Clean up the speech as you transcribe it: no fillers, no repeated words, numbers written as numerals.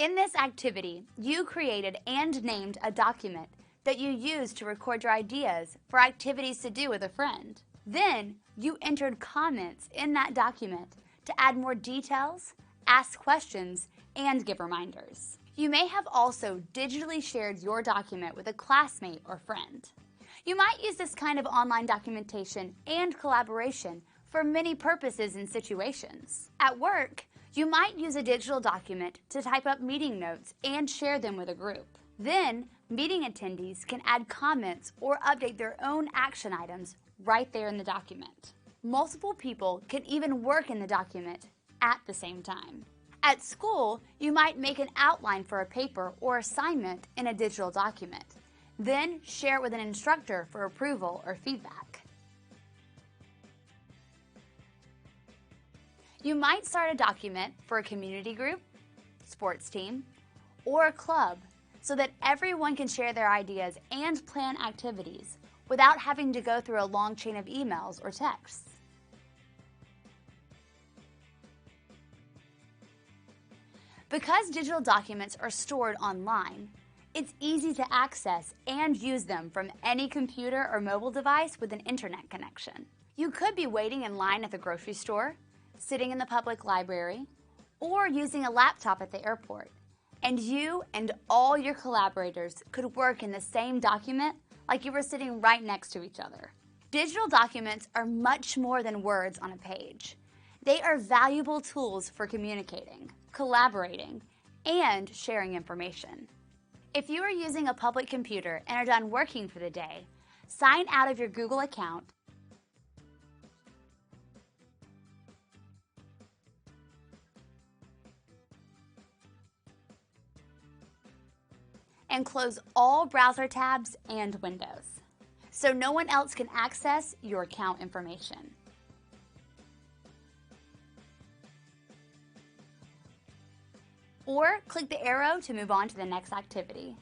In this activity, you created and named a document that you used to record your ideas for activities to do with a friend. Then, you entered comments in that document to add more details, ask questions, and give reminders. You may have also digitally shared your document with a classmate or friend. You might use this kind of online documentation and collaboration for many purposes and situations. At work, you might use a digital document to type up meeting notes and share them with a group. Then, meeting attendees can add comments or update their own action items right there in the document. Multiple people can even work in the document at the same time. At school, you might make an outline for a paper or assignment in a digital document, then share it with an instructor for approval or feedback. You might start a document for a community group, sports team, or a club so that everyone can share their ideas and plan activities without having to go through a long chain of emails or texts. Because digital documents are stored online, it's easy to access and use them from any computer or mobile device with an internet connection. You could be waiting in line at the grocery store, sitting in the public library, or using a laptop at the airport, and you and all your collaborators could work in the same document like you were sitting right next to each other. Digital documents are much more than words on a page. They are valuable tools for communicating, collaborating, and sharing information. If you are using a public computer and are done working for the day, sign out of your Google account and close all browser tabs and windows, so no one else can access your account information. Or click the arrow to move on to the next activity.